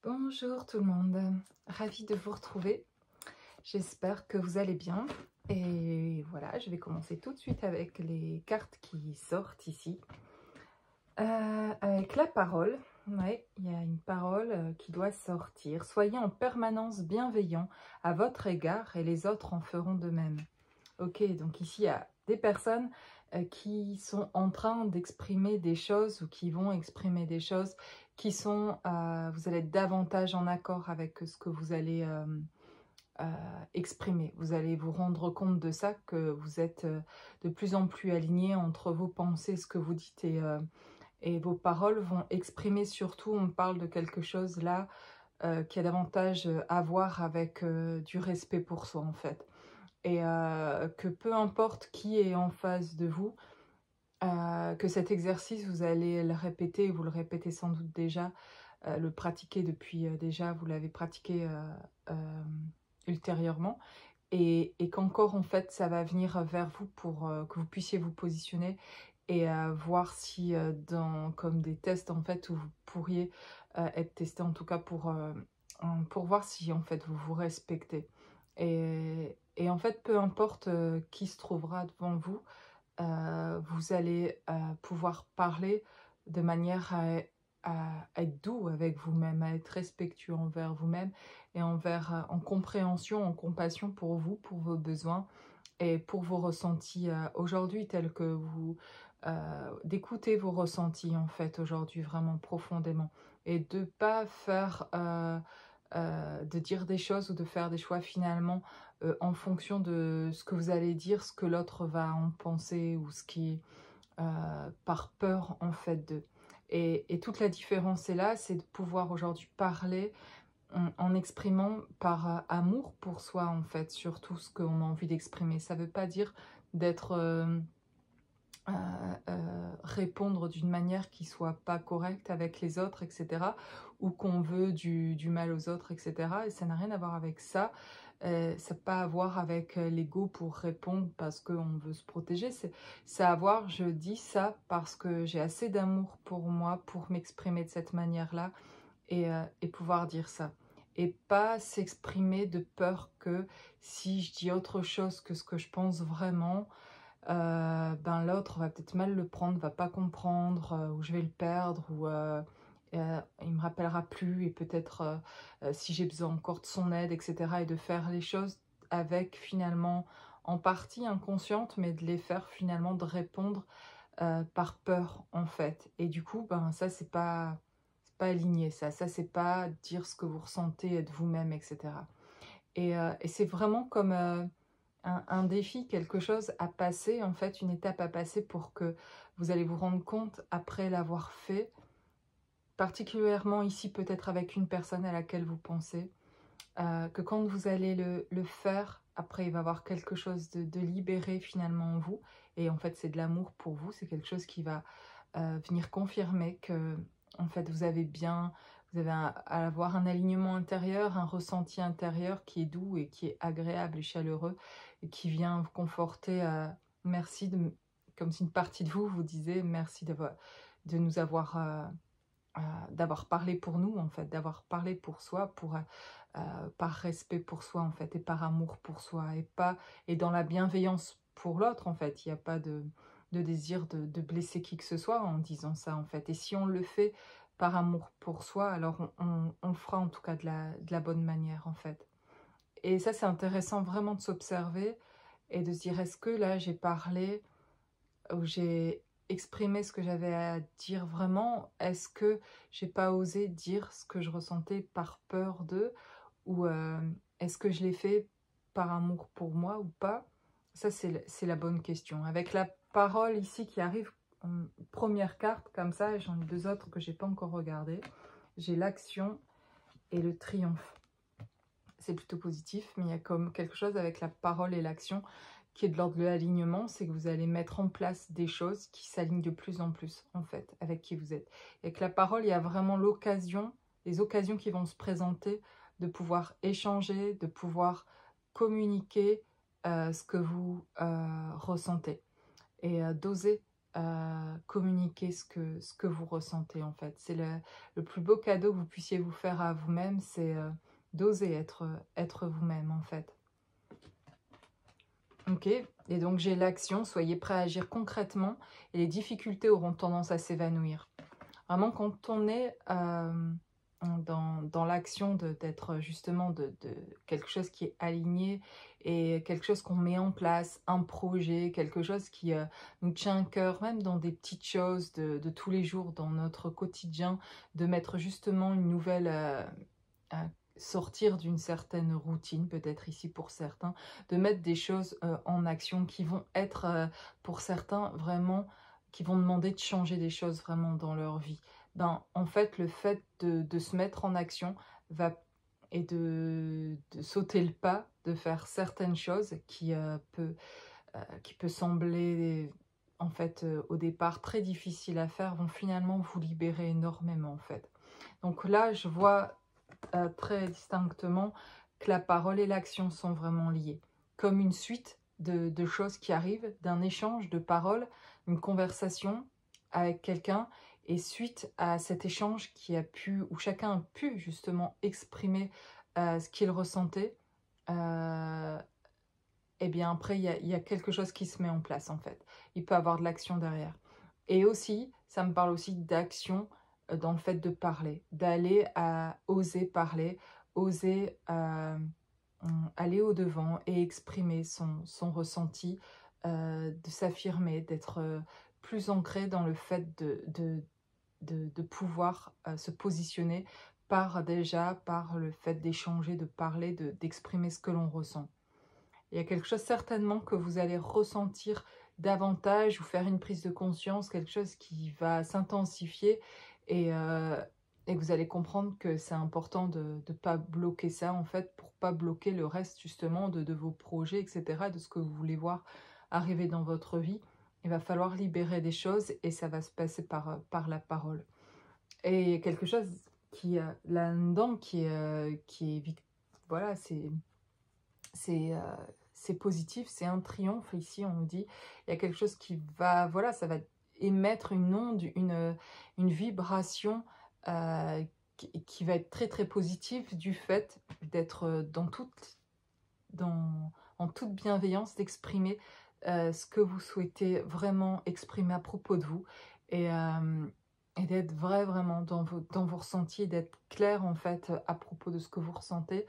Bonjour tout le monde, ravie de vous retrouver. J'espère que vous allez bien. Et voilà, je vais commencer tout de suite avec les cartes qui sortent ici. Avec la parole, ouais, il y a une parole qui doit sortir. Soyez en permanence bienveillant à votre égard et les autres en feront de même. Ok, donc ici il y a des personnes qui sont en train d'exprimer des choses ou qui vont exprimer des choses qui sont, vous allez être davantage en accord avec ce que vous allez exprimer. Vous allez vous rendre compte de ça, que vous êtes de plus en plus aligné entre vos pensées, ce que vous dites et vos paroles vont exprimer surtout, on parle de quelque chose là qui a davantage à voir avec du respect pour soi en fait. Et que peu importe qui est en face de vous, que cet exercice, vous allez le répéter, vous le répétez sans doute déjà, le pratiquer depuis déjà, vous l'avez pratiqué ultérieurement, et qu'encore en fait ça va venir vers vous pour que vous puissiez vous positionner et voir si comme des tests en fait où vous pourriez être testé en tout cas pour voir si en fait vous vous respectez. Et en fait peu importe qui se trouvera devant vous, vous allez pouvoir parler de manière à être doux avec vous-même, à être respectueux envers vous-même et en compréhension, en compassion pour vous, pour vos besoins et pour vos ressentis aujourd'hui, tels que vous d'écouter vos ressentis en fait aujourd'hui vraiment profondément et de pas faire de dire des choses ou de faire des choix finalement en fonction de ce que vous allez dire, ce que l'autre va en penser ou ce qui par peur en fait de. Et toute la différence est là, c'est de pouvoir aujourd'hui parler en exprimant par amour pour soi en fait, sur tout ce qu'on a envie d'exprimer. Ça ne veut pas dire d'être répondre d'une manière qui soit pas correcte avec les autres, etc. Ou qu'on veut du mal aux autres, etc. Et ça n'a rien à voir avec ça. Ça n'a pas à voir avec l'ego pour répondre parce qu'on veut se protéger. C'est à voir, je dis ça parce que j'ai assez d'amour pour moi pour m'exprimer de cette manière-là et pouvoir dire ça. Et pas s'exprimer de peur que si je dis autre chose que ce que je pense vraiment, ben l'autre va peut-être mal le prendre, va pas comprendre, ou je vais le perdre, ou il me rappellera plus, et peut-être si j'ai besoin encore de son aide, etc. Et de faire les choses avec finalement, en partie inconsciente, mais de les faire finalement, de répondre par peur en fait. Et du coup, ben ça c'est pas aligné, ça c'est pas dire ce que vous ressentez, être vous-même, etc. Et c'est vraiment comme un défi, quelque chose à passer, en fait, une étape à passer pour que vous allez vous rendre compte après l'avoir fait, particulièrement ici peut-être avec une personne à laquelle vous pensez, que quand vous allez le faire, après il va y avoir quelque chose de libéré finalement en vous, et en fait c'est de l'amour pour vous, c'est quelque chose qui va venir confirmer que en fait vous avez à avoir un alignement intérieur, un ressenti intérieur qui est doux et qui est agréable et chaleureux et qui vient vous conforter. Merci, comme si une partie de vous vous disait merci de nous avoir d'avoir parlé pour nous en fait, d'avoir parlé pour soi, par respect pour soi en fait et par amour pour soi et dans la bienveillance pour l'autre en fait. Il n'y a pas de désir de blesser qui que ce soit en disant ça en fait. Et si on le fait par amour pour soi, alors on le fera en tout cas de la bonne manière en fait. Et ça c'est intéressant vraiment de s'observer et de se dire est-ce que là j'ai parlé où j'ai exprimé ce que j'avais à dire vraiment, est-ce que j'ai pas osé dire ce que je ressentais par peur de, ou est-ce que je l'ai fait par amour pour moi ou pas? Ça c'est la bonne question. Avec la parole ici qui arrive, première carte comme ça, et j'en ai deux autres que j'ai pas encore regardées. J'ai l'action et le triomphe. C'est plutôt positif, mais il y a comme quelque chose avec la parole et l'action qui est de l'ordre de l'alignement, c'est que vous allez mettre en place des choses qui s'alignent de plus en plus, en fait, avec qui vous êtes. Et avec la parole, il y a vraiment l'occasion, les occasions qui vont se présenter de pouvoir échanger, de pouvoir communiquer ce que vous ressentez. Et d'oser communiquer ce que vous ressentez en fait. C'est le plus beau cadeau que vous puissiez vous faire à vous-même, c'est d'oser être vous-même en fait. Ok, et donc j'ai l'action, soyez prêts à agir concrètement et les difficultés auront tendance à s'évanouir. Vraiment, quand on est dans l'action d'être justement de quelque chose qui est aligné et quelque chose qu'on met en place, un projet, quelque chose qui nous tient à cœur, même dans des petites choses de tous les jours, dans notre quotidien, de mettre justement une nouvelle... sortir d'une certaine routine, peut-être ici pour certains, de mettre des choses en action qui vont être pour certains vraiment, qui vont demander de changer des choses vraiment dans leur vie. Ben, en fait, le fait de se mettre en action va, et de sauter le pas, de faire certaines choses qui peut sembler en fait au départ très difficiles à faire, vont finalement vous libérer énormément en fait. Donc là, je vois très distinctement que la parole et l'action sont vraiment liées, comme une suite de choses qui arrivent, d'un échange de paroles, une conversation avec quelqu'un, et suite à cet échange qui a pu, où chacun a pu justement exprimer ce qu'il ressentait, et bien après il y a quelque chose qui se met en place en fait. Il peut y avoir de l'action derrière. Et aussi, ça me parle aussi d'action dans le fait de parler, d'aller à oser parler, oser aller au-devant et exprimer son ressenti, de s'affirmer, d'être plus ancré dans le fait de pouvoir se positionner par le fait d'échanger, de parler, d'exprimer ce que l'on ressent. Il y a quelque chose certainement que vous allez ressentir davantage ou faire une prise de conscience, quelque chose qui va s'intensifier et vous allez comprendre que c'est important de ne pas bloquer ça en fait, pour pas bloquer le reste justement de vos projets, etc., de ce que vous voulez voir arriver dans votre vie. Il va falloir libérer des choses et ça va se passer par la parole. Et quelque chose qui là-dedans voilà, c'est positif, c'est un triomphe. Ici, on nous dit, il y a quelque chose qui va, voilà, ça va émettre une onde, une vibration qui va être très très positive du fait d'être en toute bienveillance, d'exprimer ce que vous souhaitez vraiment exprimer à propos de vous et d'être vraiment dans vos ressentis, d'être clair en fait à propos de ce que vous ressentez,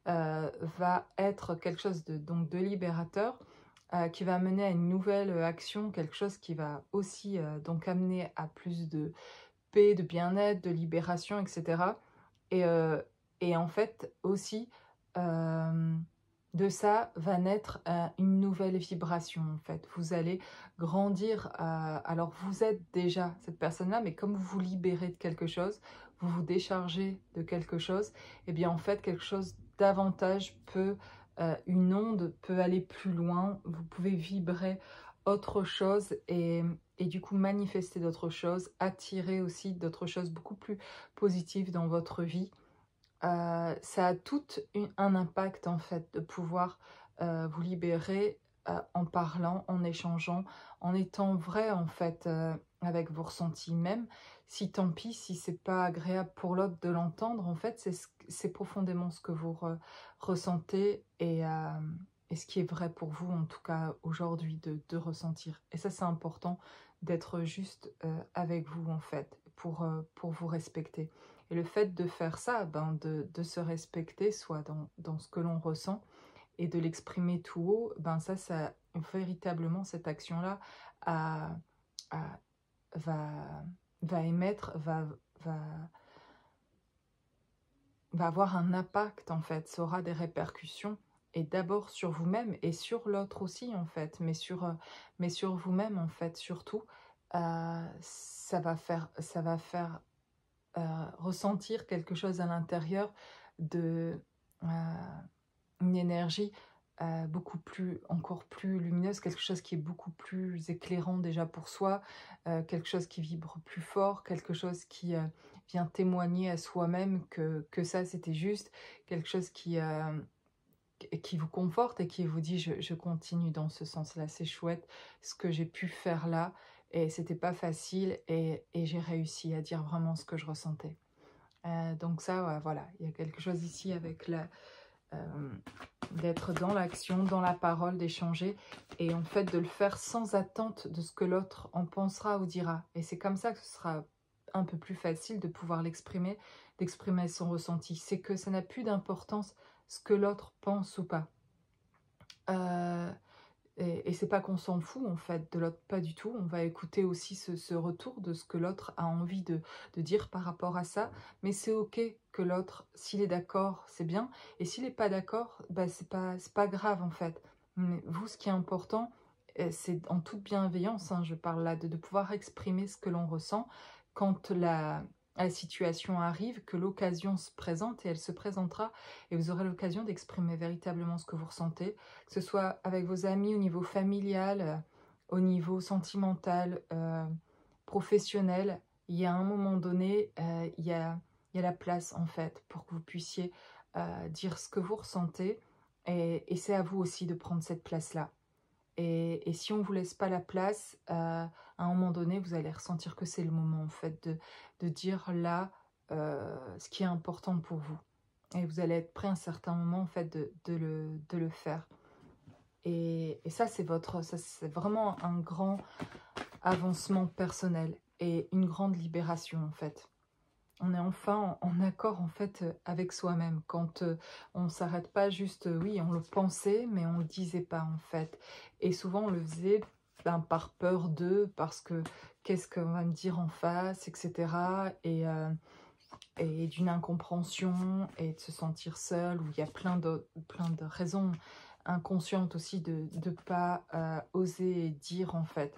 va être quelque chose donc de libérateur, qui va mener à une nouvelle action, quelque chose qui va aussi donc amener à plus de paix, de bien-être, de libération, etc. Et, euh, et en fait aussi, de ça va naître une nouvelle vibration en fait. Vous allez grandir, alors vous êtes déjà cette personne-là, mais comme vous vous libérez de quelque chose, vous vous déchargez de quelque chose, et bien en fait quelque chose davantage une onde peut aller plus loin, vous pouvez vibrer autre chose et du coup manifester d'autres choses, attirer aussi d'autres choses beaucoup plus positives dans votre vie. Ça a tout un impact en fait de pouvoir vous libérer en parlant, en échangeant, en étant vrai en fait avec vos ressentis, même si tant pis si c'est pas agréable pour l'autre de l'entendre. En fait, c'est profondément ce que vous ressentez et ce qui est vrai pour vous en tout cas aujourd'hui de ressentir. Et ça c'est important d'être juste avec vous en fait pour vous respecter. Et le fait de faire ça, ben de se respecter, soit dans ce que l'on ressent, et de l'exprimer tout haut, ben ça véritablement, cette action-là a- va émettre, va avoir un impact, en fait. Ça aura des répercussions, et d'abord sur vous-même, et sur l'autre aussi, en fait, mais sur vous-même, en fait, surtout. Ça va faire ressentir quelque chose à l'intérieur de une énergie encore plus lumineuse, quelque chose qui est beaucoup plus éclairant déjà pour soi, quelque chose qui vibre plus fort, quelque chose qui vient témoigner à soi-même que ça c'était juste, quelque chose qui vous conforte et qui vous dit je continue dans ce sens-là, c'est chouette ce que j'ai pu faire là, et c'était pas facile et j'ai réussi à dire vraiment ce que je ressentais. Donc ça, ouais, voilà, il y a quelque chose ici avec d'être dans l'action, dans la parole, d'échanger et en fait de le faire sans attente de ce que l'autre en pensera ou dira. Et c'est comme ça que ce sera un peu plus facile de pouvoir l'exprimer, d'exprimer son ressenti. C'est que ça n'a plus d'importance ce que l'autre pense ou pas. Euh, et c'est pas qu'on s'en fout en fait de l'autre, pas du tout. On va écouter aussi ce retour de ce que l'autre a envie de dire par rapport à ça. Mais c'est ok que l'autre, s'il est d'accord, c'est bien. Et s'il n'est pas d'accord, bah, c'est pas grave en fait. Mais vous, ce qui est important, c'est en toute bienveillance, hein, je parle là, de pouvoir exprimer ce que l'on ressent quand la situation arrive, que l'occasion se présente et elle se présentera. Et vous aurez l'occasion d'exprimer véritablement ce que vous ressentez, que ce soit avec vos amis au niveau familial, au niveau sentimental, professionnel. Il y a un moment donné, il y a la place en fait pour que vous puissiez dire ce que vous ressentez et c'est à vous aussi de prendre cette place-là. Et si on ne vous laisse pas la place, à un moment donné, vous allez ressentir que c'est le moment en fait de dire là ce qui est important pour vous. Et vous allez être prêt à un certain moment en fait de le faire. Et ça, c'est vraiment un grand avancement personnel et une grande libération en fait. On est enfin en accord en fait avec soi-même quand on ne s'arrête pas juste, oui, on le pensait, mais on ne le disait pas en fait. Et souvent on le faisait par peur d'eux, parce que qu'est-ce qu'on va me dire en face, etc. Et d'une incompréhension et de se sentir seul, où il y a plein de raisons inconscientes aussi de ne pas oser dire en fait.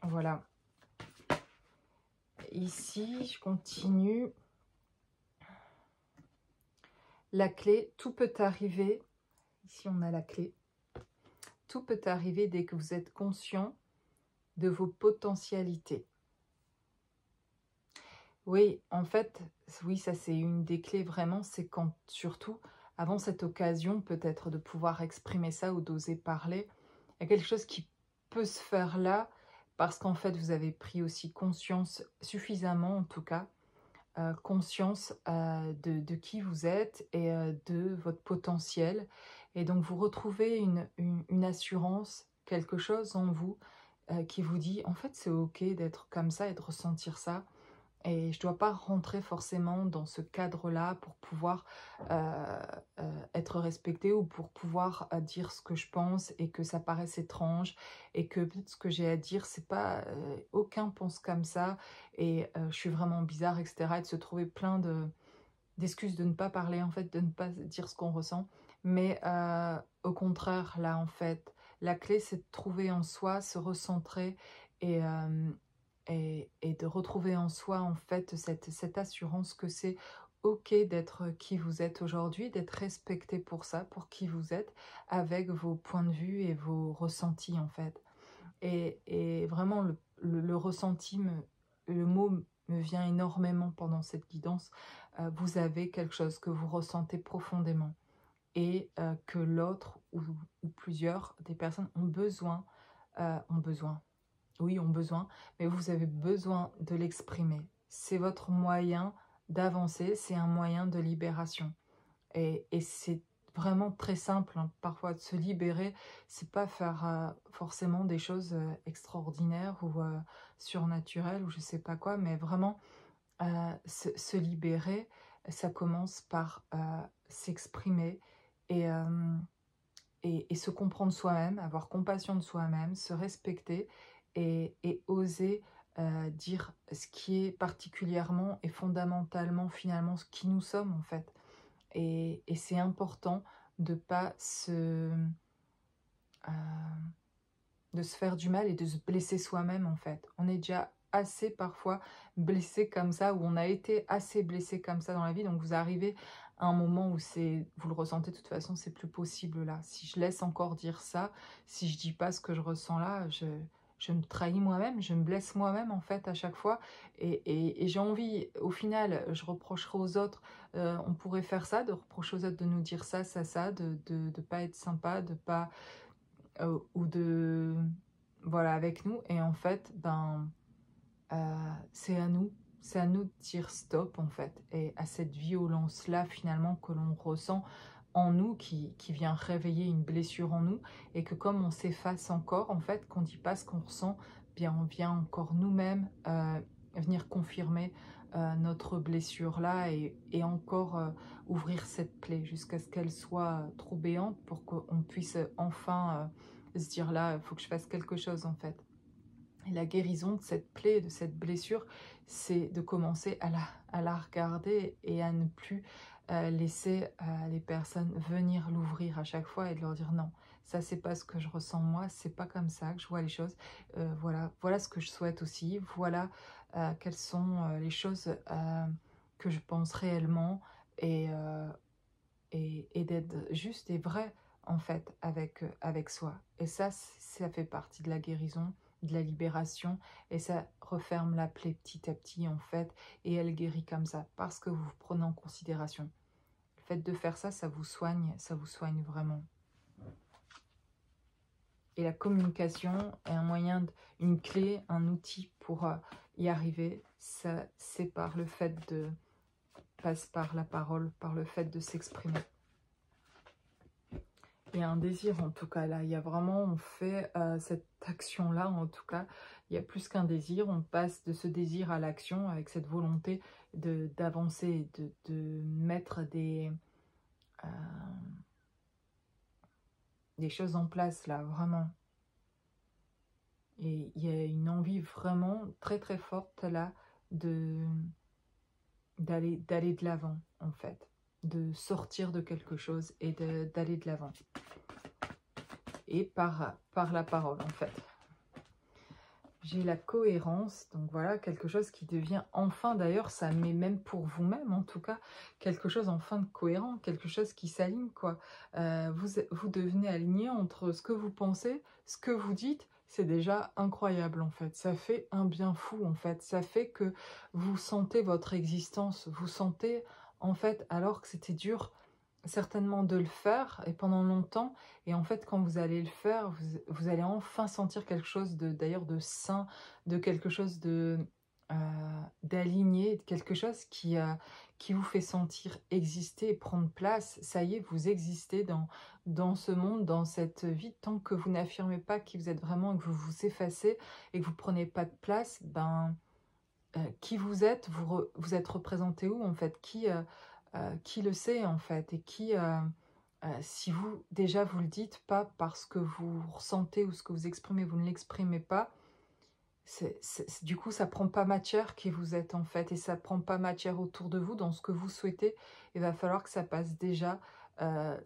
Voilà. Ici, je continue. La clé, tout peut arriver. Ici, on a la clé. Tout peut arriver dès que vous êtes conscient de vos potentialités. Oui, en fait, oui, ça c'est une des clés vraiment, c'est quand, surtout, avant cette occasion peut-être de pouvoir exprimer ça ou d'oser parler, il y a quelque chose qui peut se faire là, parce qu'en fait, vous avez pris aussi conscience, suffisamment en tout cas, conscience de qui vous êtes et de votre potentiel. Et donc, vous retrouvez une assurance, quelque chose en vous qui vous dit, en fait, c'est ok d'être comme ça et de ressentir ça. Et je ne dois pas rentrer forcément dans ce cadre-là pour pouvoir être respectée ou pour pouvoir dire ce que je pense et que ça paraisse étrange et que peut-être ce que j'ai à dire, c'est pas... aucun pense comme ça et je suis vraiment bizarre, etc. Et de se trouver plein d'excuses de ne pas parler, en fait, de ne pas dire ce qu'on ressent. Mais au contraire, là, en fait, la clé, c'est de trouver en soi, se recentrer et... et de retrouver en soi en fait cette assurance que c'est ok d'être qui vous êtes aujourd'hui, d'être respecté pour ça, pour qui vous êtes, avec vos points de vue et vos ressentis en fait. Et vraiment le ressenti, le mot me vient énormément pendant cette guidance. Vous avez quelque chose que vous ressentez profondément et que l'autre ou plusieurs des personnes ont besoin. Oui, ont besoin, mais vous avez besoin de l'exprimer. C'est votre moyen d'avancer, c'est un moyen de libération. Et c'est vraiment très simple, hein, parfois de se libérer, c'est pas faire forcément des choses extraordinaires ou surnaturelles ou je sais pas quoi, mais vraiment se libérer, ça commence par s'exprimer et, et se comprendre soi-même, avoir compassion de soi-même, se respecter et oser dire ce qui est particulièrement et fondamentalement finalement ce qui nous sommes en fait. Et c'est important de pas de se faire du mal et de se blesser soi-même en fait. On est déjà assez parfois blessé comme ça, ou on a été assez blessé comme ça dans la vie, donc vous arrivez à un moment où vous le ressentez de toute façon, c'est plus possible là. Si je laisse encore dire ça, si je dis pas ce que je ressens là, je me trahis moi-même, je me blesse moi-même en fait à chaque fois, et j'ai envie, au final, je reprocherai aux autres, on pourrait faire ça, de reprocher aux autres de nous dire ça, de pas être sympa, de pas ou de... Voilà, avec nous. Et en fait, ben, c'est à nous. C'est à nous de dire stop, en fait. Et à cette violence-là, finalement, que l'on ressent en nous, qui vient réveiller une blessure en nous. Et que comme on s'efface encore, en fait, qu'on ne dit pas ce qu'on ressent, bien, on vient encore nous-mêmes venir confirmer notre blessure-là et encore ouvrir cette plaie jusqu'à ce qu'elle soit trop béante pour qu'on puisse enfin se dire là, il faut que je fasse quelque chose, en fait. Et la guérison de cette plaie, de cette blessure, c'est de commencer à la regarder et à ne plus laisser les personnes venir l'ouvrir à chaque fois et de leur dire non, ça c'est pas ce que je ressens moi, c'est pas comme ça que je vois les choses, voilà ce que je souhaite aussi, voilà quelles sont les choses que je pense réellement et, et d'être juste et vrai en fait avec soi. Et ça fait partie de la guérison, de la libération, et ça referme la plaie petit à petit en fait, et elle guérit comme ça, parce que vous vous prenez en considération. Le fait de faire ça, ça vous soigne vraiment. Et la communication est un moyen, une clé, un outil pour y arriver. Ça, c'est par le fait de passe par la parole, par le fait de s'exprimer. Il y a un désir en tout cas là, il y a vraiment, on fait cette action-là en tout cas, il y a plus qu'un désir, on passe de ce désir à l'action avec cette volonté d'avancer, de mettre des choses en place là, vraiment. Et il y a une envie vraiment très très forte là d'aller de l'avant en fait, de sortir de quelque chose et d'aller de l'avant. Et par la parole en fait. J'ai la cohérence, donc voilà, quelque chose qui devient enfin, d'ailleurs ça met même pour vous-même en tout cas, quelque chose enfin de cohérent, quelque chose qui s'aligne quoi. Vous devenez aligné entre ce que vous pensez, ce que vous dites, c'est déjà incroyable en fait, ça fait un bien fou en fait, ça fait que vous sentez votre existence, vous sentez en fait, alors que c'était dur, certainement de le faire et pendant longtemps, et en fait quand vous allez le faire vous allez enfin sentir quelque chose de d'ailleurs de sain, de quelque chose de d'aligné, quelque chose qui vous fait sentir exister et prendre place. Ça y est, vous existez dans ce monde, dans cette vie. Tant que vous n'affirmez pas qui vous êtes vraiment et que vous vous effacez et que vous prenez pas de place, ben qui vous êtes, vous êtes représenté où en fait, qui le sait en fait, et si vous, déjà vous le dites pas parce que vous ressentez ou ce que vous exprimez, vous ne l'exprimez pas, du coup ça prend pas matière qui vous êtes en fait, et ça prend pas matière autour de vous dans ce que vous souhaitez. Il va falloir que ça passe déjà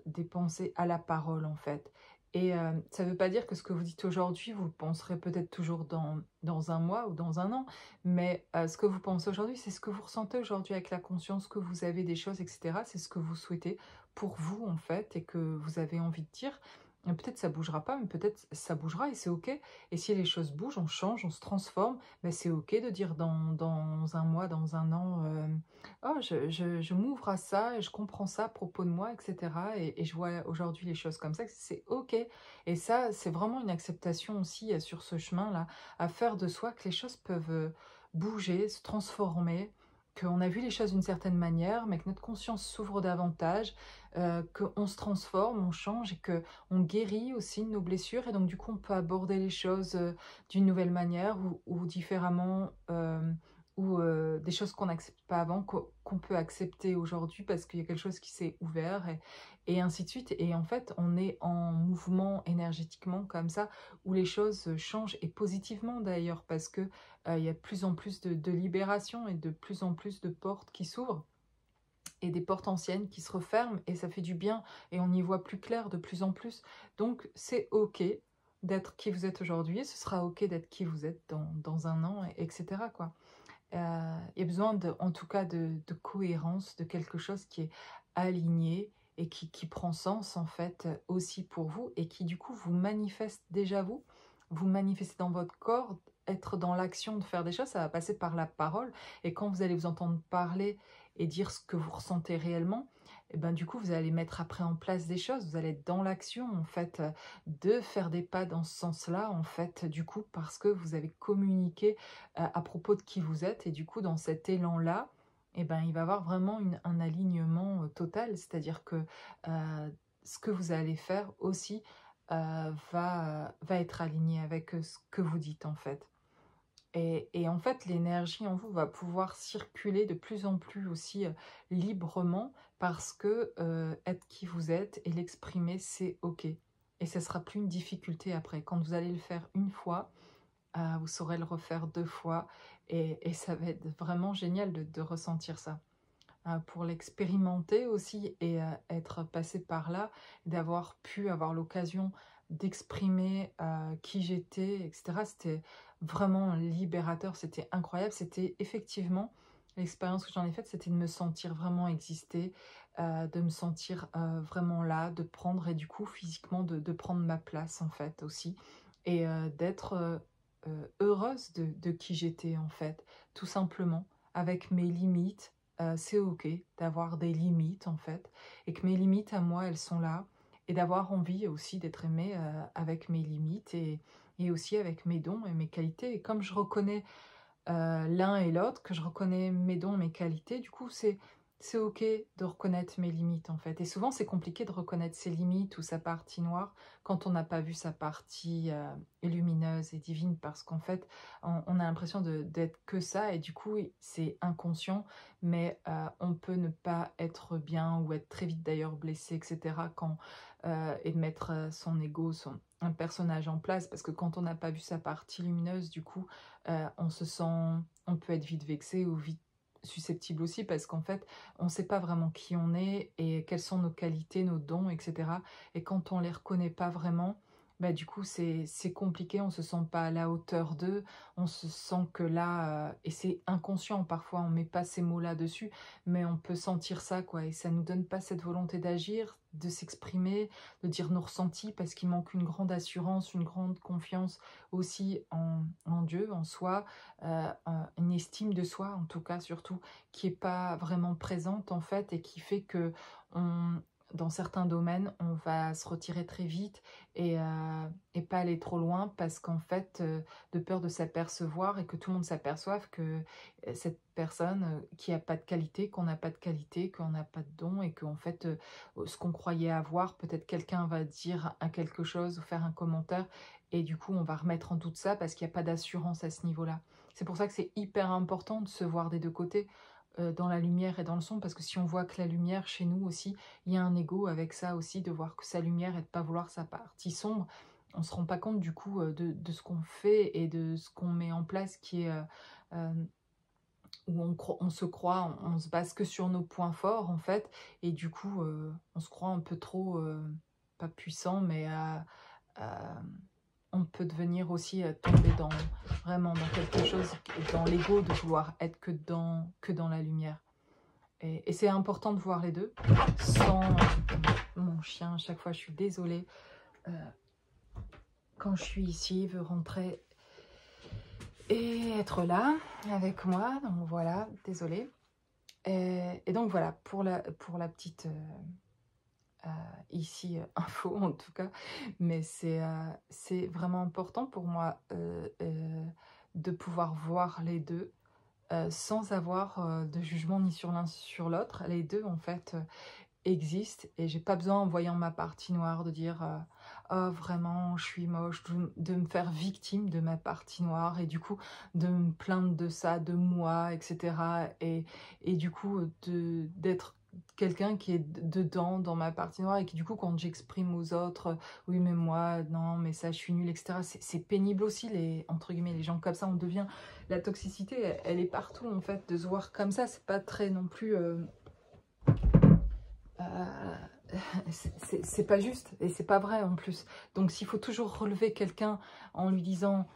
des pensées à la parole en fait. Et ça ne veut pas dire que ce que vous dites aujourd'hui, vous le penserez peut-être toujours dans un mois ou dans un an, mais ce que vous pensez aujourd'hui, c'est ce que vous ressentez aujourd'hui avec la conscience que vous avez des choses, etc. C'est ce que vous souhaitez pour vous, en fait, et que vous avez envie de dire. Peut-être ça bougera pas, mais peut-être ça bougera et c'est ok. Et si les choses bougent, on change, on se transforme, ben c'est ok de dire dans un mois, dans un an, oh, je m'ouvre à ça et je comprends ça à propos de moi, etc. Et je vois aujourd'hui les choses comme ça, c'est ok. Et ça, c'est vraiment une acceptation aussi sur ce chemin-là, à faire de soi que les choses peuvent bouger, se transformer, qu'on a vu les choses d'une certaine manière, mais que notre conscience s'ouvre davantage, qu'on se transforme, on change et qu'on guérit aussi de nos blessures. Et donc du coup, on peut aborder les choses d'une nouvelle manière ou différemment, ou des choses qu'on n'accepte pas avant, qu'on peut accepter aujourd'hui parce qu'il y a quelque chose qui s'est ouvert, et ainsi de suite. Et en fait, on est en mouvement énergétiquement comme ça, où les choses changent, et positivement d'ailleurs, parce que il y a de plus en plus de libération et de plus en plus de portes qui s'ouvrent et des portes anciennes qui se referment, et ça fait du bien et on y voit plus clair de plus en plus. Donc c'est ok d'être qui vous êtes aujourd'hui, et ce sera ok d'être qui vous êtes dans un an, etc. quoi. Il y a besoin en tout cas de cohérence, de quelque chose qui est aligné et qui prend sens en fait aussi pour vous, et qui du coup vous manifeste déjà vous manifestez dans votre corps être dans l'action de faire des choses, ça va passer par la parole. Et quand vous allez vous entendre parler et dire ce que vous ressentez réellement, et ben du coup, vous allez mettre après en place des choses, vous allez être dans l'action, en fait, de faire des pas dans ce sens-là, en fait, du coup, parce que vous avez communiqué à propos de qui vous êtes, et du coup, dans cet élan-là, et ben, il va y avoir vraiment un alignement total, c'est-à-dire que ce que vous allez faire aussi va être aligné avec ce que vous dites, en fait. Et en fait, l'énergie en vous va pouvoir circuler de plus en plus aussi librement parce que être qui vous êtes et l'exprimer, c'est OK. Et ce ne sera plus une difficulté après. Quand vous allez le faire une fois, vous saurez le refaire 2 fois et ça va être vraiment génial de ressentir ça. Pour l'expérimenter aussi et être passé par là, d'avoir pu avoir l'occasion d'exprimer qui j'étais, etc. C'était vraiment libérateur, c'était incroyable. C'était effectivement l'expérience que j'en ai faite, c'était de me sentir vraiment exister, de me sentir vraiment là, de prendre et du coup physiquement de prendre ma place en fait aussi et d'être heureuse de qui j'étais en fait, tout simplement, avec mes limites. C'est OK d'avoir des limites en fait, et que mes limites à moi, elles sont là, et d'avoir envie aussi d'être aimée avec mes limites et aussi avec mes dons et mes qualités. Et comme je reconnais l'un et l'autre, que je reconnais mes dons, mes qualités, du coup c'est OK de reconnaître mes limites en fait. Et souvent c'est compliqué de reconnaître ses limites ou sa partie noire quand on n'a pas vu sa partie lumineuse et divine, parce qu'en fait on a l'impression d'être que ça, et du coup c'est inconscient, mais on peut ne pas être bien ou être très vite d'ailleurs blessé, etc. quand et de mettre son ego, un personnage en place, parce que quand on n'a pas vu sa partie lumineuse, du coup on se sent, on peut être vite vexé ou vite susceptible aussi, parce qu'en fait on ne sait pas vraiment qui on est et quelles sont nos qualités, nos dons, etc. Et quand on les reconnaît pas vraiment, bah du coup c'est compliqué, on se sent pas à la hauteur d'eux, on se sent que là, et c'est inconscient parfois, on met pas ces mots là dessus, mais on peut sentir ça quoi, et ça nous donne pas cette volonté d'agir, de s'exprimer, de dire nos ressentis, parce qu'il manque une grande assurance, une grande confiance aussi en Dieu, en soi, une estime de soi en tout cas surtout, qui est pas vraiment présente en fait, et qui fait que dans certains domaines, on va se retirer très vite et pas aller trop loin, parce qu'en fait, de peur de s'apercevoir et que tout le monde s'aperçoive que cette personne qui a pas de qualité, qu'on n'a pas de qualité, qu'on n'a pas de don, et qu'en fait, ce qu'on croyait avoir, peut-être quelqu'un va dire quelque chose ou faire un commentaire, et du coup, on va remettre en doute ça parce qu'il n'y a pas d'assurance à ce niveau-là. C'est pour ça que c'est hyper important de se voir des deux côtés, dans la lumière et dans le son, parce que si on voit que la lumière chez nous aussi, il y a un ego avec ça aussi, de voir que sa lumière et de pas vouloir sa partie sombre, on se rend pas compte du coup de ce qu'on fait et de ce qu'on met en place, qui est euh, où on se croit, on se base que sur nos points forts en fait, et du coup on se croit un peu trop, pas puissant, mais on peut devenir aussi tomber dans vraiment dans quelque chose, dans l'ego de vouloir être que dans la lumière. Et c'est important de voir les deux, sans mon chien, à chaque fois je suis désolée, quand je suis ici, il veut rentrer et être là avec moi, donc voilà, désolée. Et donc voilà, pour la petite ici info en tout cas, mais c'est vraiment important pour moi de pouvoir voir les deux sans avoir de jugement ni sur l'un sur l'autre. Les deux en fait existent, et j'ai pas besoin, en voyant ma partie noire, de dire oh vraiment je suis moche, de me faire victime de ma partie noire, et du coup de me plaindre de ça, de moi, etc. Et du coup d'être quelqu'un qui est dedans dans ma partie noire, et qui du coup quand j'exprime aux autres oui mais moi non mais ça je suis nulle, etc. C'est pénible aussi, les entre guillemets les gens comme ça, on devient, la toxicité elle est partout en fait, de se voir comme ça c'est pas très non plus c'est pas juste, et c'est pas vrai en plus. Donc s'il faut toujours relever quelqu'un en lui disant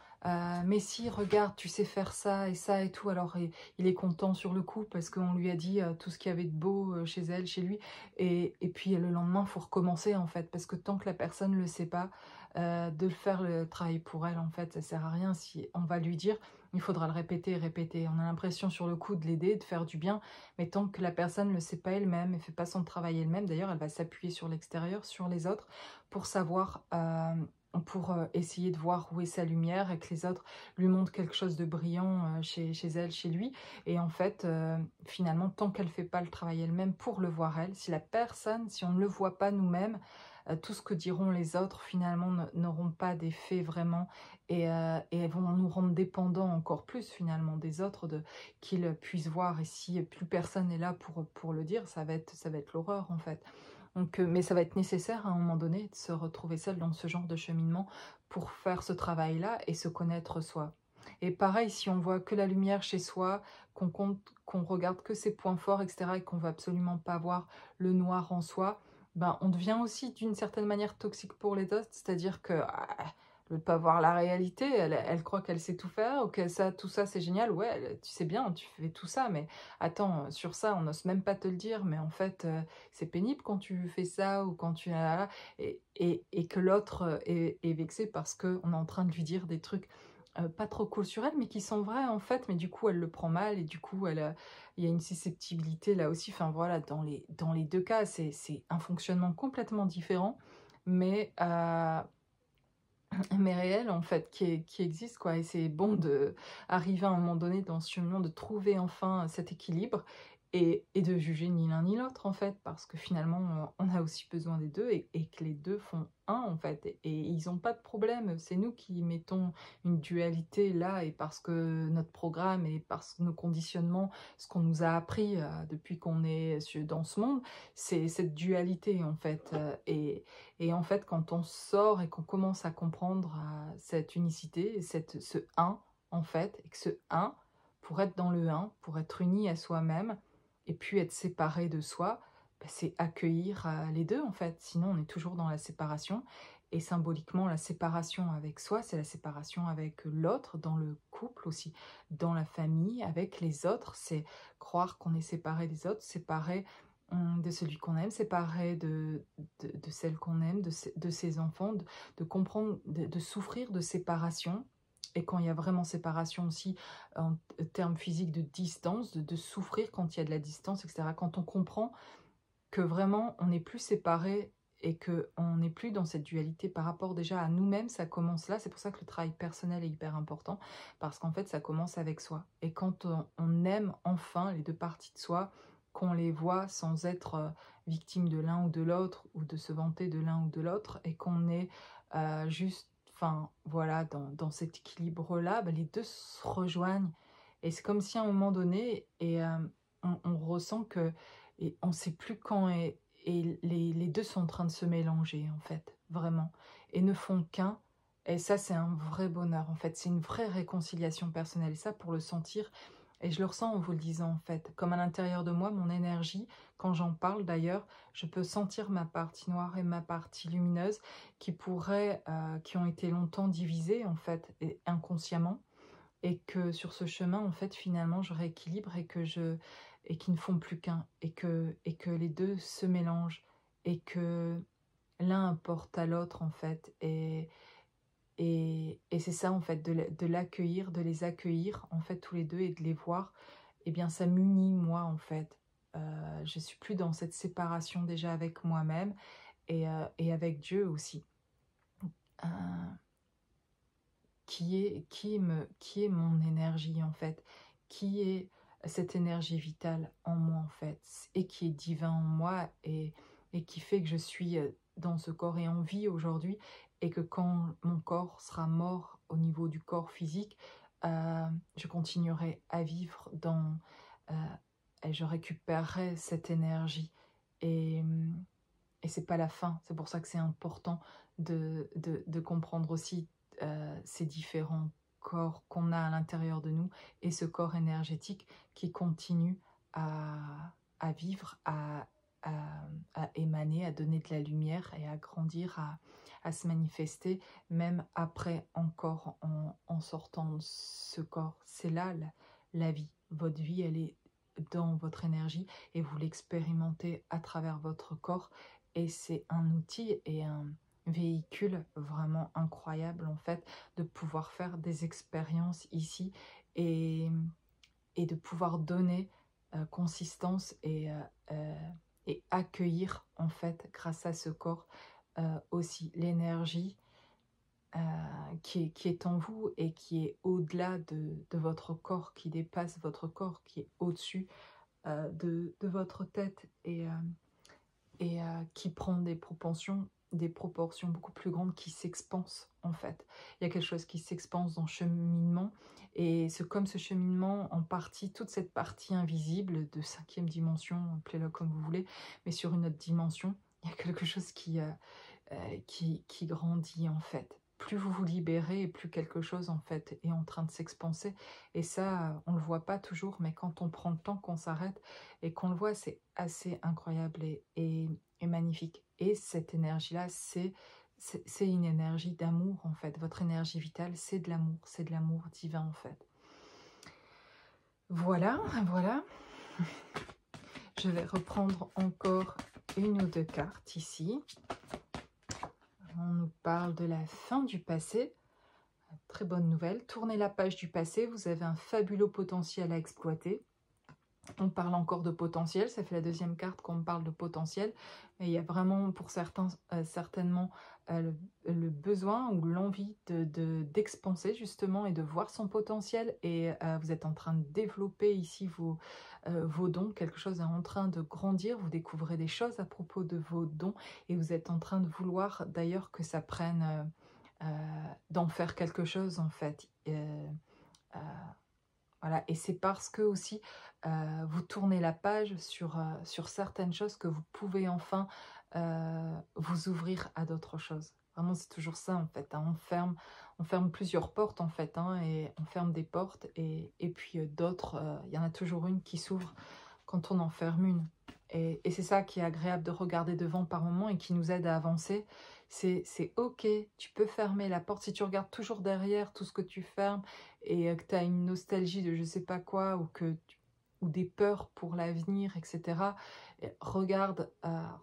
mais si regarde tu sais faire ça et tout, alors il est content sur le coup parce qu'on lui a dit tout ce qu'il y avait de beau chez elle, chez lui, et puis le lendemain faut recommencer en fait, parce que tant que la personne le sait pas, de faire le travail pour elle, en fait, ça sert à rien. Si on va lui dire, il faudra le répéter, répéter. On a l'impression sur le coup de l'aider, de faire du bien, mais tant que la personne ne le sait pas elle-même, et fait pas son travail elle-même, d'ailleurs, elle va s'appuyer sur l'extérieur, sur les autres, pour savoir, pour essayer de voir où est sa lumière, et que les autres lui montrent quelque chose de brillant chez elle, chez lui. Et en fait, finalement, tant qu'elle fait pas le travail elle-même pour le voir elle, si la personne, si on ne le voit pas nous-mêmes, tout ce que diront les autres finalement n'auront pas d'effet vraiment, et elles vont nous rendre dépendants encore plus finalement des autres, qu'ils puissent voir. Et si plus personne n'est là pour le dire, ça va être l'horreur en fait. Donc, mais ça va être nécessaire à un moment donné de se retrouver seul dans ce genre de cheminement pour faire ce travail-là et se connaître soi. Et pareil, si on voit que la lumière chez soi, qu'on regarde que ses points forts, etc., et qu'on ne veut absolument pas voir le noir en soi, ben, on devient aussi d'une certaine manière toxique pour les autres, c'est-à-dire que elle veut pas voir la réalité, elle croit qu'elle sait tout faire, ou que ça, tout ça c'est génial, ouais, tu sais bien, tu fais tout ça, mais attends, sur ça on n'ose même pas te le dire, mais en fait c'est pénible quand tu fais ça, ou quand tu... et que l'autre est vexé parce qu'on est en train de lui dire des trucs pas trop cool sur elle, mais qui sont vrais en fait, mais du coup elle le prend mal, et du coup il y a une susceptibilité là aussi. Enfin voilà, dans les deux cas, c'est un fonctionnement complètement différent, mais, mais réel en fait, qui existe quoi. Et c'est bon de arriver à un moment donné dans ce cheminement, de trouver enfin cet équilibre, et de juger ni l'un ni l'autre en fait, parce que finalement on a aussi besoin des deux, et que les deux font un en fait, et ils n'ont pas de problème. C'est nous qui mettons une dualité là, et parce que notre programme, et parce que nos conditionnements, ce qu'on nous a appris depuis qu'on est dans ce monde, c'est cette dualité en fait. Et en fait, quand on sort et qu'on commence à comprendre cette unicité, et ce un, en fait, et que ce un, pour être dans le un, pour être uni à soi-même, et puis être séparé de soi, bah, c'est accueillir les deux, en fait. Sinon, on est toujours dans la séparation. Et symboliquement, la séparation avec soi, c'est la séparation avec l'autre, dans le couple aussi, dans la famille, avec les autres. C'est croire qu'on est séparé des autres, séparé de celui qu'on aime, séparé de celle qu'on aime, de ses enfants, de comprendre, de souffrir de séparation. Et quand il y a vraiment séparation aussi, en termes physiques de distance, de souffrir quand il y a de la distance, etc. Quand on comprend que vraiment on n'est plus séparés, et qu'on n'est plus dans cette dualité par rapport déjà à nous-mêmes, ça commence là. C'est pour ça que le travail personnel est hyper important, parce qu'en fait ça commence avec soi. Et quand on aime enfin les deux parties de soi, qu'on les voit sans être victime de l'un ou de l'autre, ou de se vanter de l'un ou de l'autre, et qu'on est juste, enfin voilà, dans cet équilibre-là, ben, les deux se rejoignent. Et c'est comme si à un moment donné, on ressent que, et on ne sait plus quand, et les deux sont en train de se mélanger en fait, vraiment, et ne font qu'un. Et ça, c'est un vrai bonheur en fait, c'est une vraie réconciliation personnelle. Et ça, pour le sentir, et je le ressens en vous le disant en fait, comme à l'intérieur de moi, mon énergie, quand j'en parle d'ailleurs, je peux sentir ma partie noire et ma partie lumineuse, qui ont été longtemps divisées en fait, et inconsciemment, et que sur ce chemin en fait finalement je rééquilibre, et qu'ils ne font plus qu'un, et que les deux se mélangent, et que l'un apporte à l'autre en fait. Et c'est ça en fait, de l'accueillir, de les accueillir en fait tous les deux, et de les voir, et bien ça m'unit moi en fait. Je suis plus dans cette séparation déjà avec moi-même, et avec Dieu aussi, euh, qui est mon énergie en fait, qui est cette énergie vitale en moi en fait, et qui est divin en moi, et qui fait que je suis dans ce corps et en vie aujourd'hui, et que quand mon corps sera mort au niveau du corps physique, je continuerai à vivre euh, et je récupérerai cette énergie. Et, et c'est pas la fin. C'est pour ça que c'est important de comprendre aussi ces différents corps qu'on a à l'intérieur de nous, et ce corps énergétique qui continue à, à vivre, à émaner, à donner de la lumière, et à grandir, à se manifester, même après, encore en sortant de ce corps. C'est là la vie. Votre vie, elle est dans votre énergie, et vous l'expérimentez à travers votre corps. Et c'est un outil, véhicule vraiment incroyable en fait, de pouvoir faire des expériences ici et, et de pouvoir donner consistance et accueillir en fait grâce à ce corps aussi l'énergie qui est en vous et qui est au-delà de votre corps, qui dépasse votre corps, qui est au-dessus de votre tête et qui prend des proportions beaucoup plus grandes, qui s'expansent en fait. Il y a quelque chose qui s'expanse dans le cheminement, et comme ce cheminement, en partie, toute cette partie invisible de 5e dimension, appelez-le comme vous voulez, mais sur une autre dimension, il y a quelque chose qui grandit en fait. Plus vous vous libérez, et plus quelque chose en fait est en train de s'expanser. Et ça, on ne le voit pas toujours, mais quand on prend le temps, qu'on s'arrête et qu'on le voit, c'est assez incroyable et magnifique. Et cette énergie-là, c'est une énergie d'amour en fait. Votre énergie vitale, c'est de l'amour divin en fait. Voilà, voilà. Je vais reprendre encore une ou deux cartes ici. On nous parle de la fin du passé. Très bonne nouvelle. Tournez la page du passé, vous avez un fabuleux potentiel à exploiter. On parle encore de potentiel, ça fait la deuxième carte qu'on me parle de potentiel. Et il y a vraiment pour certains, certainement, le besoin ou l'envie d'expanser justement et de voir son potentiel. Et vous êtes en train de développer ici vos dons, quelque chose est en train de grandir, vous découvrez des choses à propos de vos dons et vous êtes en train de vouloir d'ailleurs que ça prenne, d'en faire quelque chose en fait. Voilà, et c'est parce que aussi vous tournez la page sur certaines choses que vous pouvez enfin vous ouvrir à d'autres choses. Vraiment, c'est toujours ça en fait, hein. On ferme plusieurs portes en fait, hein, et on ferme des portes et puis d'autres, il y en a toujours une qui s'ouvre quand on en ferme une. Et c'est ça qui est agréable de regarder devant par moment et qui nous aide à avancer. C'est ok, tu peux fermer la porte. Si tu regardes toujours derrière tout ce que tu fermes et que tu as une nostalgie de je sais pas quoi ou des peurs pour l'avenir, etc. Regarde,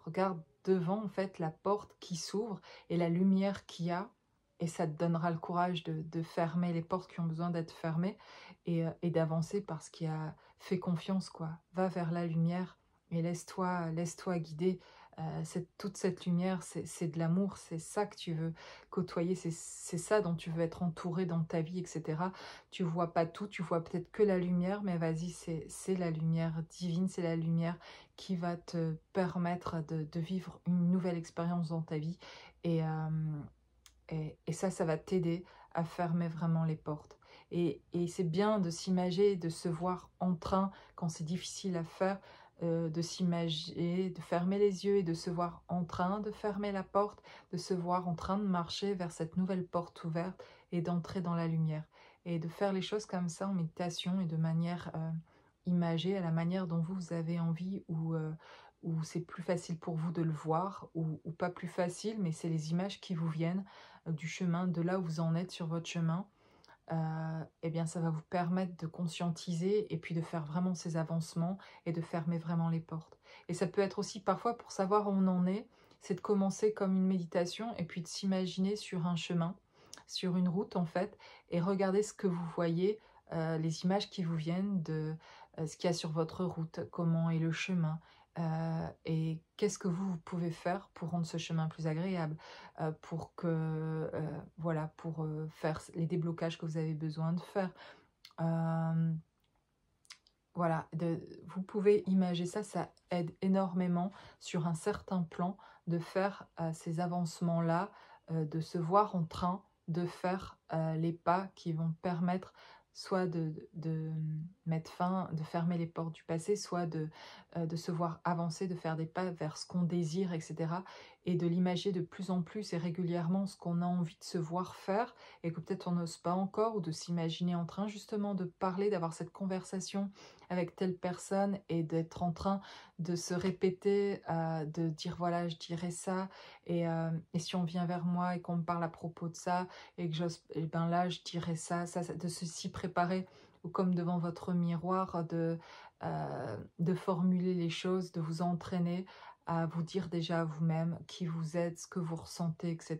regarde devant en fait la porte qui s'ouvre et la lumière qu'il y a. Et ça te donnera le courage de fermer les portes qui ont besoin d'être fermées et d'avancer parce qu'il y a fais confiance, quoi. Va vers la lumière et laisse-toi guider. Toute cette lumière, c'est de l'amour, c'est ça que tu veux côtoyer, c'est ça dont tu veux être entouré dans ta vie, etc. Tu vois pas tout, tu vois peut-être que la lumière, mais vas-y, c'est la lumière divine, c'est la lumière qui va te permettre de vivre une nouvelle expérience dans ta vie. Et, ça va t'aider à fermer vraiment les portes. Et c'est bien de s'imager, de se voir en train, quand c'est difficile à faire, de s'imager, de fermer les yeux et de se voir en train de fermer la porte, de se voir en train de marcher vers cette nouvelle porte ouverte et d'entrer dans la lumière. Et de faire les choses comme ça en méditation et de manière imagée, à la manière dont vous avez envie ou c'est plus facile pour vous de le voir ou pas plus facile, mais c'est les images qui vous viennent du chemin, de là où vous en êtes sur votre chemin. Eh bien ça va vous permettre de conscientiser et puis de faire vraiment ces avancements et de fermer vraiment les portes. Et ça peut être aussi parfois pour savoir où on en est, c'est de commencer comme une méditation et puis de s'imaginer sur un chemin, sur une route en fait, et regarder ce que vous voyez, les images qui vous viennent de ce qu'il y a sur votre route, comment est le chemin, et qu'est-ce que vous pouvez faire pour rendre ce chemin plus agréable, pour que voilà, pour faire les déblocages que vous avez besoin de faire. Voilà, vous pouvez imaginer ça, ça aide énormément sur un certain plan de faire ces avancements-là, de se voir en train de faire les pas qui vont permettre soit de mettre fin, de fermer les portes du passé, soit de se voir avancer, de faire des pas vers ce qu'on désire, etc. Et de l'imaginer de plus en plus et régulièrement ce qu'on a envie de se voir faire et que peut-être on n'ose pas encore, ou de s'imaginer en train justement de parler, d'avoir cette conversation avec telle personne et d'être en train de se répéter, de dire voilà, je dirais ça, et si on vient vers moi et qu'on me parle à propos de ça, et que j'ose, et ben là, je dirais ça, de s'y préparer, ou comme devant votre miroir, de formuler les choses, de vous entraîner à vous dire déjà à vous-même qui vous êtes, ce que vous ressentez, etc.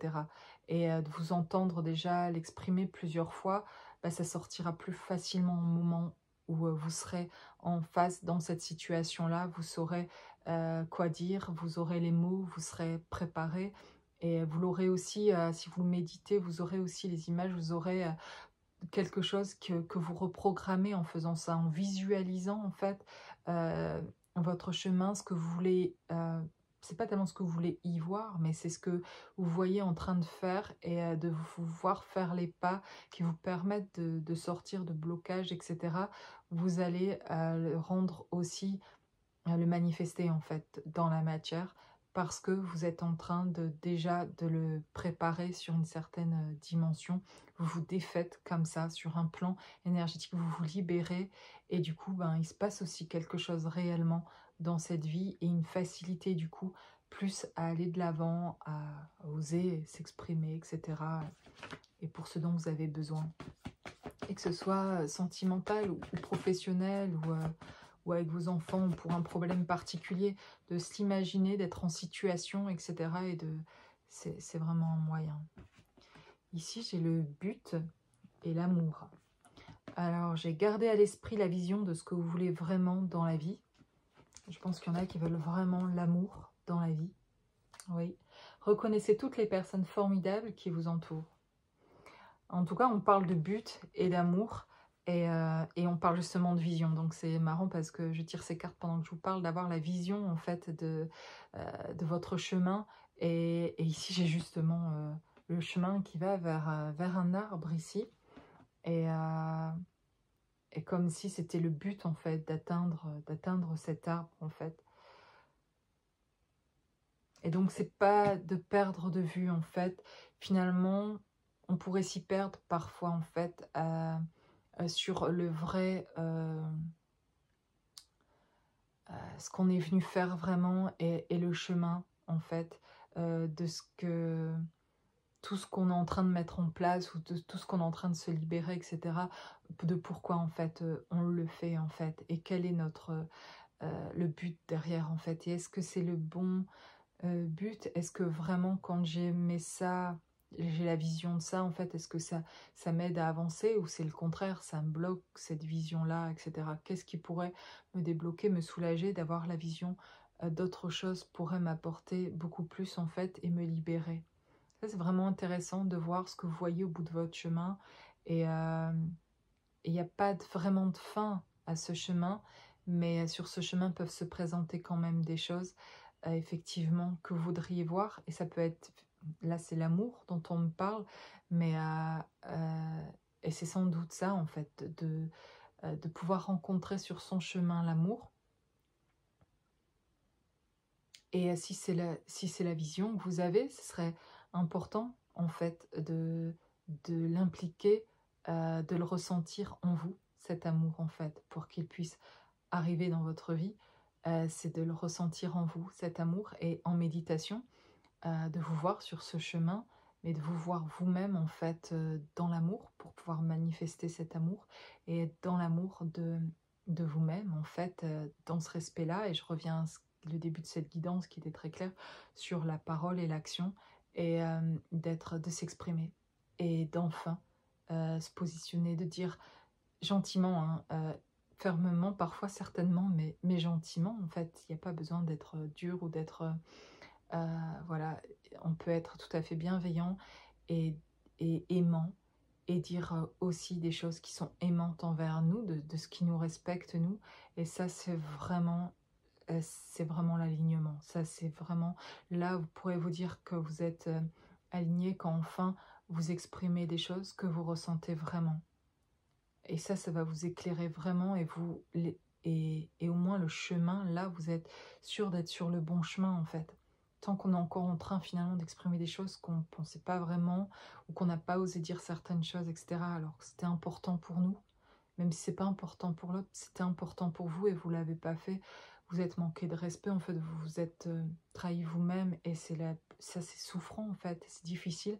Et de vous entendre déjà l'exprimer plusieurs fois, bah, ça sortira plus facilement au moment où vous serez en face dans cette situation-là. Vous saurez quoi dire, vous aurez les mots, vous serez préparé. Et vous l'aurez aussi, si vous le méditez, vous aurez aussi les images, vous aurez quelque chose que vous reprogrammez en faisant ça, en visualisant en fait euh, votre chemin, ce que vous voulez, c'est pas tellement ce que vous voulez y voir, mais c'est ce que vous voyez en train de faire et de vous voir faire les pas qui vous permettent de sortir de blocage, etc. Vous allez le rendre aussi, le manifester en fait dans la matière parce que vous êtes en train de déjà de le préparer sur une certaine dimension. Vous vous défaites comme ça sur un plan énergétique, vous vous libérez et du coup ben, il se passe aussi quelque chose réellement dans cette vie et une facilité du coup plus à aller de l'avant, à oser s'exprimer, etc. Et pour ce dont vous avez besoin. Et que ce soit sentimental ou professionnel ou avec vos enfants ou pour un problème particulier, de s'imaginer, d'être en situation, etc. Et c'est vraiment un moyen. Ici, j'ai le but et l'amour. Alors, j'ai gardé à l'esprit la vision de ce que vous voulez vraiment dans la vie. Je pense qu'il y en a qui veulent vraiment l'amour dans la vie. Oui. Reconnaissez toutes les personnes formidables qui vous entourent. En tout cas, on parle de but et d'amour. Et on parle justement de vision, donc c'est marrant parce que je tire ces cartes pendant que je vous parle, d'avoir la vision en fait de votre chemin. Et ici j'ai justement le chemin qui va vers un arbre ici, et, euh, et comme si c'était le but en fait d'atteindre cet arbre en fait. Et donc c'est pas de perdre de vue en fait. Finalement, on pourrait s'y perdre parfois en fait. Sur le vrai, ce qu'on est venu faire vraiment et le chemin en fait de ce que tout ce qu'on est en train de mettre en place ou de tout ce qu'on est en train de se libérer, etc. De pourquoi en fait on le fait en fait et quel est notre le but derrière en fait, et est-ce que c'est le bon but, est-ce que vraiment quand j'ai ça, j'ai la vision de ça en fait, est-ce que ça m'aide à avancer ou c'est le contraire, ça me bloque cette vision-là, etc. Qu'est-ce qui pourrait me débloquer, me soulager, d'avoir la vision d'autre chose pourrait m'apporter beaucoup plus en fait et me libérer. Ça c'est vraiment intéressant de voir ce que vous voyez au bout de votre chemin et il n'y a pas vraiment de fin à ce chemin, mais sur ce chemin peuvent se présenter quand même des choses effectivement que vous voudriez voir, et ça peut être, là c'est l'amour dont on me parle, mais et c'est sans doute ça en fait, de pouvoir rencontrer sur son chemin l'amour. Et si c'est la vision que vous avez, ce serait important en fait de l'impliquer, de le ressentir en vous, cet amour en fait, pour qu'il puisse arriver dans votre vie. C'est de le ressentir en vous, cet amour, et en méditation, de vous voir sur ce chemin, mais de vous voir vous-même en fait dans l'amour pour pouvoir manifester cet amour et être dans l'amour de vous-même en fait, dans ce respect-là. Et je reviens à le début de cette guidance qui était très clair sur la parole et l'action, et de s'exprimer et d'enfin se positionner, de dire gentiment, hein, fermement parfois certainement, mais gentiment en fait. Il n'y a pas besoin d'être dur ou d'être voilà, on peut être tout à fait bienveillant et, et aimant, et dire aussi des choses qui sont aimantes envers nous, de ce qui nous respecte nous. Et ça c'est vraiment l'alignement. Ça c'est vraiment, là vous pourrez vous dire que vous êtes aligné quand enfin vous exprimez des choses que vous ressentez vraiment. Et ça va vous éclairer vraiment, et au moins le chemin, là vous êtes sûr d'être sur le bon chemin en fait. Tant qu'on est encore en train finalement d'exprimer des choses qu'on ne pensait pas vraiment, ou qu'on n'a pas osé dire certaines choses, etc. Alors que c'était important pour nous, même si c'est pas important pour l'autre, c'était important pour vous et vous l'avez pas fait. Vous êtes manqué de respect en fait, vous vous êtes trahi vous-même, et ça c'est souffrant en fait, c'est difficile,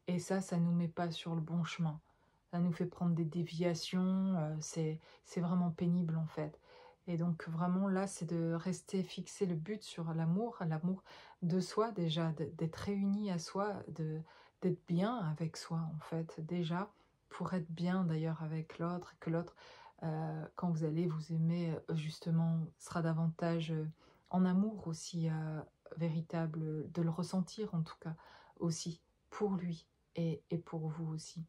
et ça nous met pas sur le bon chemin. Ça nous fait prendre des déviations, c'est vraiment pénible en fait. Et donc vraiment là, c'est de rester fixer le but sur l'amour de soi déjà, d'être réuni à soi, d'être bien avec soi en fait déjà, pour être bien d'ailleurs avec l'autre, et que l'autre, quand vous allez vous aimer, justement, sera davantage en amour aussi, véritable, de le ressentir en tout cas aussi, pour lui et pour vous aussi.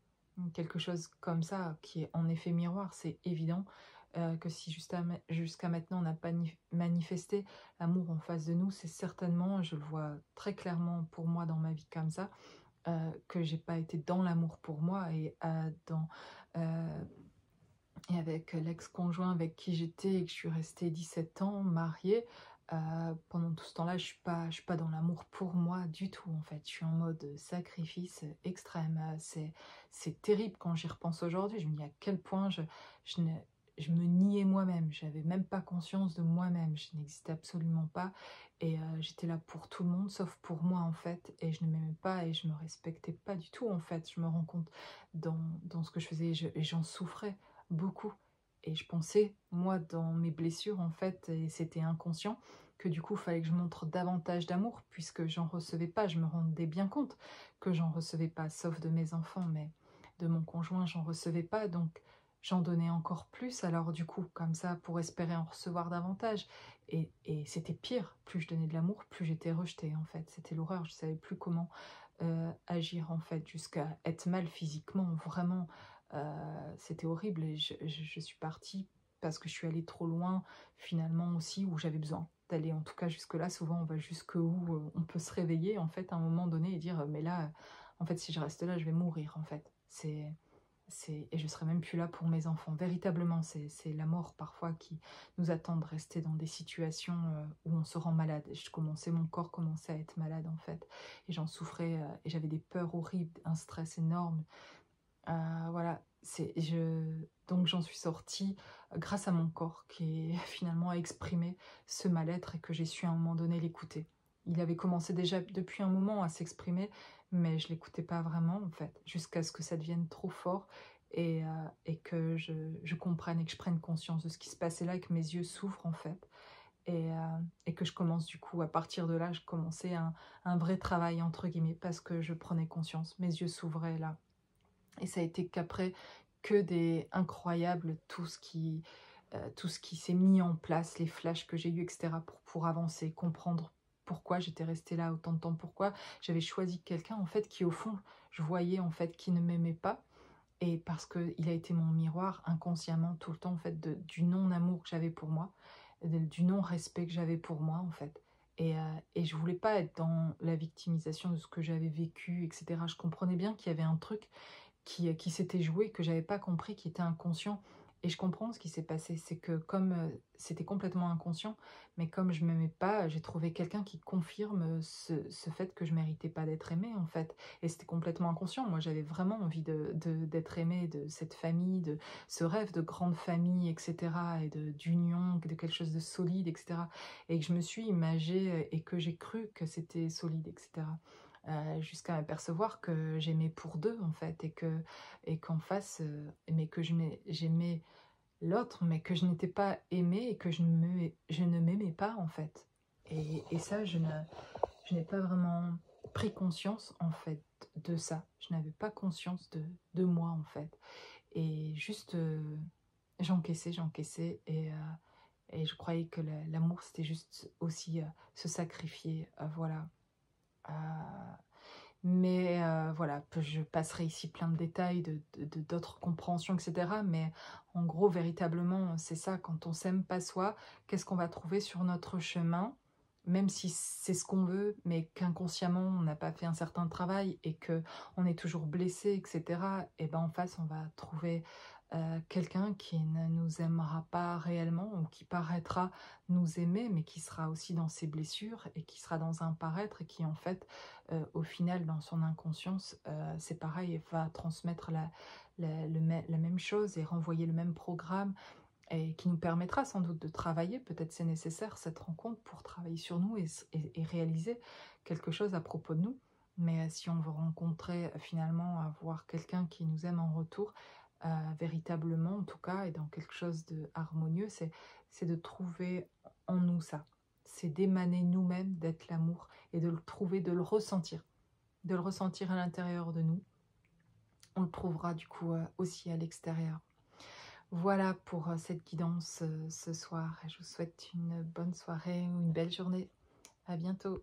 Quelque chose comme ça qui est en effet miroir, c'est évident que si jusqu'à maintenant on n'a pas manifesté l'amour en face de nous, c'est certainement, je le vois très clairement pour moi dans ma vie comme ça, que j'ai pas été dans l'amour pour moi euh, et avec l'ex-conjoint avec qui j'étais et que je suis restée 17 ans mariée. Pendant tout ce temps-là, je suis pas dans l'amour pour moi du tout en fait. Je suis en mode sacrifice extrême. C'est terrible quand j'y repense aujourd'hui. Je me dis à quel point je, ne- je me niais moi-même. J'avais même pas conscience de moi-même. Je n'existais absolument pas. Et j'étais là pour tout le monde sauf pour moi en fait. Et je ne m'aimais pas et je me respectais pas du tout en fait. Je me rends compte dans ce que je faisais et j'en souffrais beaucoup. Et je pensais, moi, dans mes blessures, en fait, et c'était inconscient, que du coup, il fallait que je montre davantage d'amour, puisque j'en recevais pas. Je me rendais bien compte que j'en recevais pas, sauf de mes enfants, mais de mon conjoint, j'en recevais pas, donc j'en donnais encore plus, alors du coup, comme ça, pour espérer en recevoir davantage. Et c'était pire, plus je donnais de l'amour, plus j'étais rejetée, en fait. C'était l'horreur, je savais plus comment agir, en fait, jusqu'à être mal physiquement, vraiment. C'était horrible et je suis partie parce que je suis allée trop loin finalement aussi où j'avais besoin d'aller en tout cas jusque-là. Souvent on va jusque où on peut se réveiller en fait à un moment donné et dire mais là en fait si je reste là je vais mourir en fait. Et je serai même plus là pour mes enfants. Véritablement c'est la mort parfois qui nous attend de rester dans des situations où on se rend malade. Mon corps commençait à être malade en fait et j'en souffrais et j'avais des peurs horribles, un stress énorme. Voilà, donc j'en suis sortie grâce à mon corps qui finalement a exprimé ce mal-être et que j'ai su à un moment donné l'écouter. Il avait commencé déjà depuis un moment à s'exprimer, mais je l'écoutais pas vraiment en fait, jusqu'à ce que ça devienne trop fort et que je comprenne et que je prenne conscience de ce qui se passait là et que mes yeux s'ouvrent en fait. Et que je commence du coup, à partir de là, je commençais un vrai travail entre guillemets parce que je prenais conscience, mes yeux s'ouvraient là et ça a été qu'après que des incroyables, tout ce qui s'est mis en place, les flashs que j'ai eus, etc. pour avancer, comprendre pourquoi j'étais restée là autant de temps, pourquoi j'avais choisi quelqu'un en fait qui au fond, je voyais en fait qui ne m'aimait pas. Et parce qu'il a été mon miroir inconsciemment tout le temps en fait du non-amour que j'avais pour moi, du non-respect que j'avais pour moi en fait. Et je voulais pas être dans la victimisation de ce que j'avais vécu, etc. Je comprenais bien qu'il y avait un truc qui s'était joué, que j'avais pas compris, qui était inconscient. Et je comprends ce qui s'est passé, c'est que comme c'était complètement inconscient, mais comme je m'aimais pas, j'ai trouvé quelqu'un qui confirme ce fait que je méritais pas d'être aimée en fait. Et c'était complètement inconscient. Moi j'avais vraiment envie d'être aimée, de cette famille, de ce rêve de grande famille, etc. Et d'union, de quelque chose de solide, etc. Et que je me suis imagée et que j'ai cru que c'était solide, etc. Jusqu'à m'apercevoir que j'aimais pour deux en fait et qu'en face mais que j'aimais l'autre mais que je n'étais pas aimée et que je ne m'aimais pas en fait et ça je n'ai pas vraiment pris conscience en fait de ça, je n'avais pas conscience de moi en fait et juste j'encaissais et je croyais que l'amour c'était juste aussi se sacrifier voilà. Euh, mais voilà, je passerai ici plein de détails, d'autres compréhensions, etc. Mais en gros, véritablement, c'est ça, quand on s'aime pas soi, qu'est-ce qu'on va trouver sur notre chemin, même si c'est ce qu'on veut, mais qu'inconsciemment, on n'a pas fait un certain travail et que on est toujours blessé, etc. Et ben en face, on va trouver quelqu'un qui ne nous aimera pas réellement ou qui paraîtra nous aimer, mais qui sera aussi dans ses blessures et qui sera dans un paraître et qui en fait au final, dans son inconscience, c'est pareil, va transmettre la même chose et renvoyer le même programme et qui nous permettra sans doute de travailler, peut-être c'est nécessaire cette rencontre pour travailler sur nous et réaliser quelque chose à propos de nous. Mais si on veut rencontrer finalement, avoir quelqu'un qui nous aime en retour, véritablement, en tout cas, et dans quelque chose de harmonieux, c'est de trouver en nous ça. C'est d'émaner nous-mêmes, d'être l'amour, et de le trouver, de le ressentir à l'intérieur de nous. On le trouvera du coup aussi à l'extérieur. Voilà pour cette guidance ce soir. Je vous souhaite une bonne soirée ou une belle journée. À bientôt.